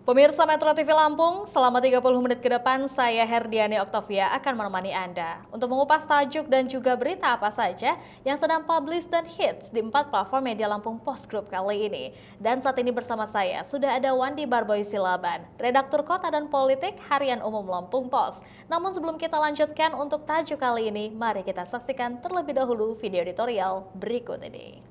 Pemirsa Metro TV Lampung, selama 30 menit ke depan saya Herdiani Oktavia akan menemani Anda untuk mengupas tajuk dan juga berita apa saja yang sedang publish dan hits di 4 platform media Lampung Post Group kali ini. Dan saat ini bersama saya sudah ada Wandi Barboy Silaban, redaktur Kota dan Politik Harian Umum Lampung Post. Namun sebelum kita lanjutkan untuk tajuk kali ini, mari kita saksikan terlebih dahulu video editorial berikut ini.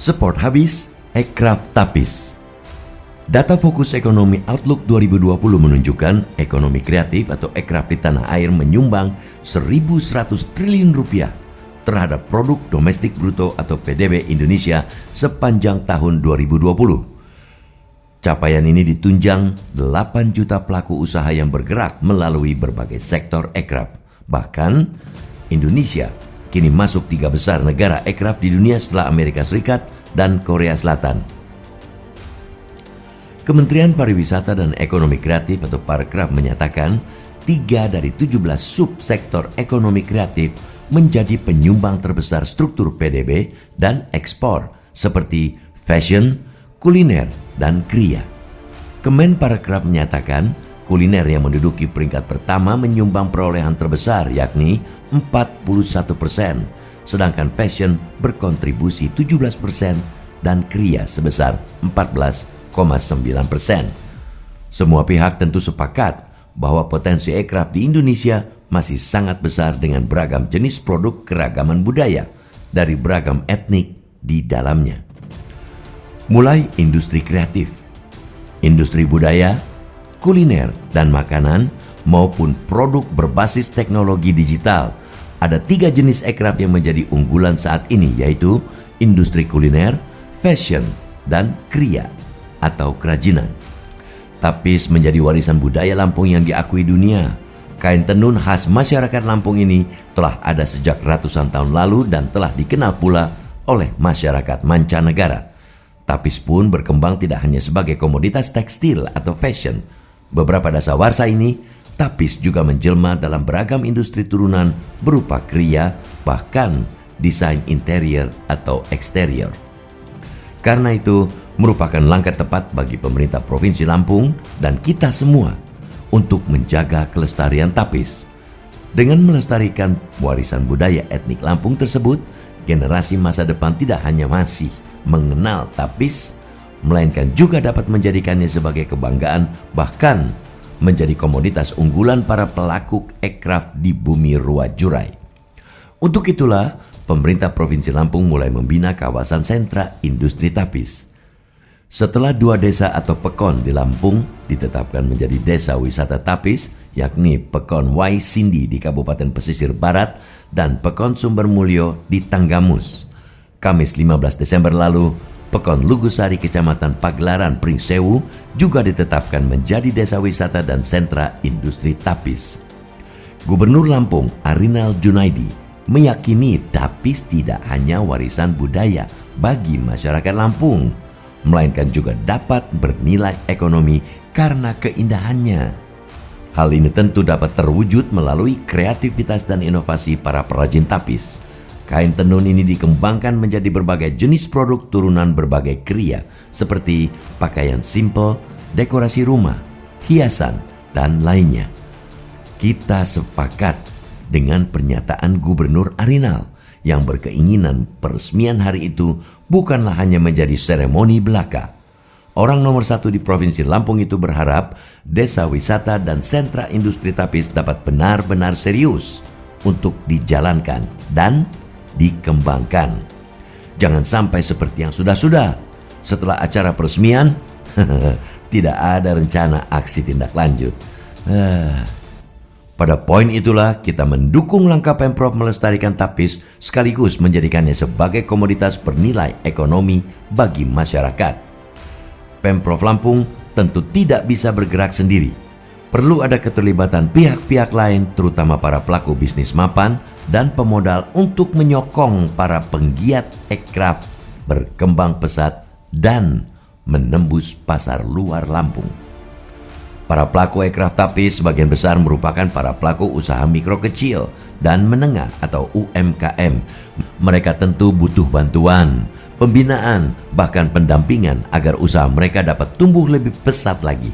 Support habis, Aircraft tapis. Data Fokus Ekonomi Outlook 2020 menunjukkan ekonomi kreatif atau Aircraft di tanah air menyumbang 1.100 triliun rupiah terhadap produk domestik bruto atau PDB Indonesia sepanjang tahun 2020. Capaian ini ditunjang 8 juta pelaku usaha yang bergerak melalui berbagai sektor Aircraft. Bahkan Indonesia kini masuk 3 besar negara Aircraft di dunia setelah Amerika Serikat dan Korea Selatan. Kementerian Pariwisata dan Ekonomi Kreatif atau Parekraf menyatakan 3 dari 17 subsektor ekonomi kreatif menjadi penyumbang terbesar struktur PDB dan ekspor seperti fashion, kuliner, dan kriya. Kemen Parekraf menyatakan kuliner yang menduduki peringkat pertama menyumbang perolehan terbesar yakni 41%, sedangkan fashion berkontribusi 17% dan kriya sebesar 14,9%. Semua pihak tentu sepakat bahwa potensi Aircraft di Indonesia masih sangat besar dengan beragam jenis produk keragaman budaya dari beragam etnik di dalamnya. Mulai industri kreatif, industri budaya, kuliner dan makanan maupun produk berbasis teknologi digital. Ada 3 jenis Aircraft yang menjadi unggulan saat ini, yaitu industri kuliner, fashion, dan kriya atau kerajinan. Tapis menjadi warisan budaya Lampung yang diakui dunia. Kain tenun khas masyarakat Lampung ini telah ada sejak ratusan tahun lalu dan telah dikenal pula oleh masyarakat mancanegara. Tapis pun berkembang tidak hanya sebagai komoditas tekstil atau fashion. Beberapa dasawarsa ini, tapis juga menjelma dalam beragam industri turunan berupa kriya, bahkan desain interior atau eksterior. Karena itu, merupakan langkah tepat bagi pemerintah Provinsi Lampung dan kita semua untuk menjaga kelestarian tapis. Dengan melestarikan warisan budaya etnik Lampung tersebut, generasi masa depan tidak hanya masih mengenal tapis, melainkan juga dapat menjadikannya sebagai kebanggaan, bahkan menjadi komoditas unggulan para pelaku Aircraft di bumi Ruwajurai. Untuk itulah, pemerintah Provinsi Lampung mulai membina kawasan sentra industri tapis. Setelah 2 desa atau pekon di Lampung ditetapkan menjadi desa wisata tapis, yakni Pekon Wai Sindi di Kabupaten Pesisir Barat dan Pekon Sumbermulyo di Tanggamus. Kamis 15 Desember lalu, Pekon Lugusari Kecamatan Pagelaran Pringsewu juga ditetapkan menjadi desa wisata dan sentra industri tapis. Gubernur Lampung Arinal Junaidi meyakini tapis tidak hanya warisan budaya bagi masyarakat Lampung, melainkan juga dapat bernilai ekonomi karena keindahannya. Hal ini tentu dapat terwujud melalui kreativitas dan inovasi para perajin tapis. Kain tenun ini dikembangkan menjadi berbagai jenis produk turunan berbagai kriya seperti pakaian simpel, dekorasi rumah, hiasan, dan lainnya. Kita sepakat dengan pernyataan Gubernur Arinal yang berkeinginan peresmian hari itu bukanlah hanya menjadi seremoni belaka. Orang nomor 1 di Provinsi Lampung itu berharap desa wisata dan sentra industri tapis dapat benar-benar serius untuk dijalankan dan dikembangkan. Jangan sampai seperti yang sudah-sudah. Setelah acara peresmian, tidak ada rencana aksi tindak lanjut. Pada poin itulah kita mendukung langkah Pemprov melestarikan tapis sekaligus menjadikannya sebagai komoditas bernilai ekonomi bagi masyarakat. Pemprov Lampung tentu tidak bisa bergerak sendiri. Perlu ada keterlibatan pihak-pihak lain, terutama para pelaku bisnis mapan dan pemodal untuk menyokong para penggiat Aircraft berkembang pesat dan menembus pasar luar Lampung. Para pelaku aircraft tapis sebagian besar merupakan para pelaku usaha mikro kecil dan menengah atau UMKM. Mereka tentu butuh bantuan, pembinaan, bahkan pendampingan agar usaha mereka dapat tumbuh lebih pesat lagi.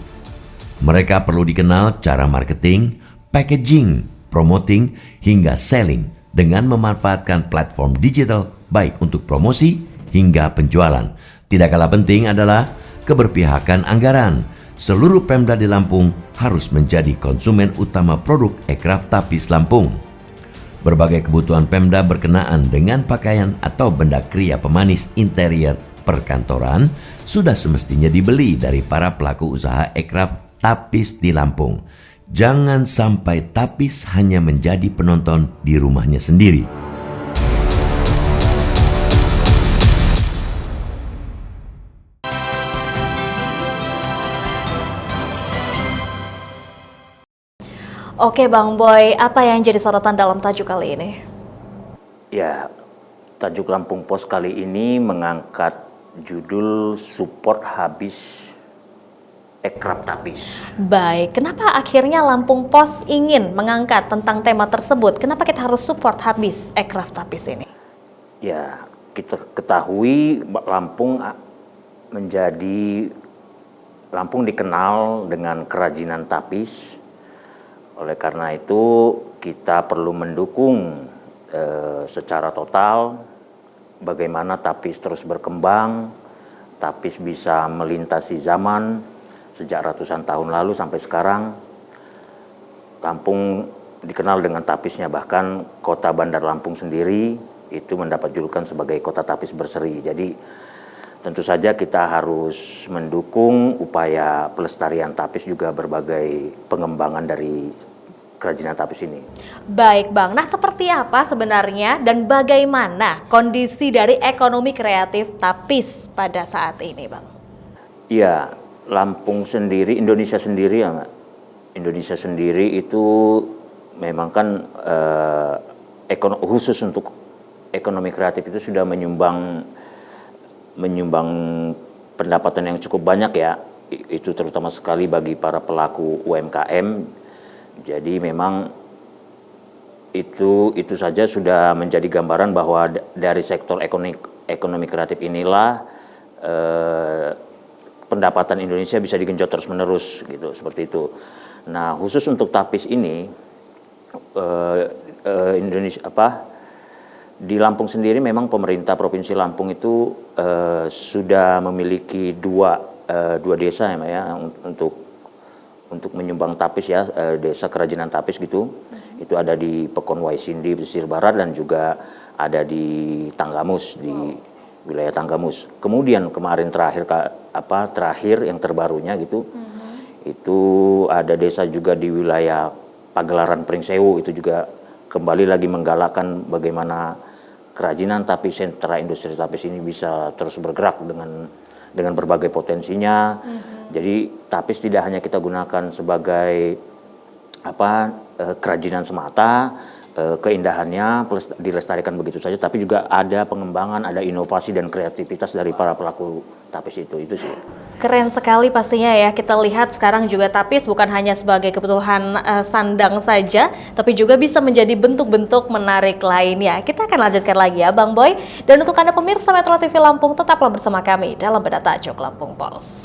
Mereka perlu dikenal cara marketing, packaging, promoting, hingga selling dengan memanfaatkan platform digital baik untuk promosi hingga penjualan. Tidak kalah penting adalah keberpihakan anggaran. Seluruh Pemda di Lampung harus menjadi konsumen utama produk aircraft tapis Lampung. Berbagai kebutuhan Pemda berkenaan dengan pakaian atau benda kria pemanis interior perkantoran sudah semestinya dibeli dari para pelaku usaha aircraft tapis di Lampung. Jangan sampai tapis hanya menjadi penonton di rumahnya sendiri. Oke Bang Boy, apa yang jadi sorotan dalam tajuk kali ini? Ya, tajuk Lampung Pos kali ini mengangkat judul Support Habis Aircraft Tapis. Baik, kenapa akhirnya Lampung Pos ingin mengangkat tentang tema tersebut? Kenapa kita harus support habis aircraft tapis ini? Ya, kita ketahui Lampung dikenal dengan kerajinan tapis. Oleh karena itu kita perlu mendukung secara total bagaimana tapis terus berkembang, tapis bisa melintasi zaman sejak ratusan tahun lalu sampai sekarang. Lampung dikenal dengan tapisnya, bahkan kota Bandar Lampung sendiri itu mendapat julukan sebagai kota tapis berseri. Jadi tentu saja kita harus mendukung upaya pelestarian tapis juga berbagai pengembangan dari kerajinan tapis ini. Baik Bang, nah seperti apa sebenarnya dan bagaimana kondisi dari ekonomi kreatif tapis pada saat ini Bang? Iya, Lampung sendiri, Indonesia sendiri itu memang kan khusus untuk ekonomi kreatif itu sudah menyumbang pendapatan yang cukup banyak ya, itu terutama sekali bagi para pelaku UMKM. Jadi memang itu saja sudah menjadi gambaran bahwa dari sektor ekonomi kreatif inilah pendapatan Indonesia bisa digenjot terus-menerus gitu, seperti itu. Nah, khusus untuk tapis ini di Lampung sendiri memang pemerintah Provinsi Lampung itu sudah memiliki dua desa ya untuk menyumbang tapis ya, desa kerajinan tapis gitu. Itu ada di Pekon Waisindi pesisir barat dan juga ada di Tanggamus, di wilayah Tanggamus. Kemudian kemarin terakhir yang terbarunya gitu, itu ada desa juga di wilayah Pagelaran Pringsewu, itu juga kembali lagi menggalakkan bagaimana kerajinan tapis, sentra industri tapis ini bisa terus bergerak dengan berbagai potensinya. Jadi tapis tidak hanya kita gunakan sebagai kerajinan semata, keindahannya dilestarikan begitu saja, tapi juga ada pengembangan, ada inovasi dan kreativitas dari para pelaku tapis itu sih. Keren sekali pastinya ya, kita lihat sekarang juga tapis bukan hanya sebagai kebutuhan sandang saja, tapi juga bisa menjadi bentuk-bentuk menarik lainnya. Kita akan lanjutkan lagi ya Bang Boy, dan untuk Anda pemirsa Metro TV Lampung, tetaplah bersama kami dalam Bedah Tajuk Lampung Pos.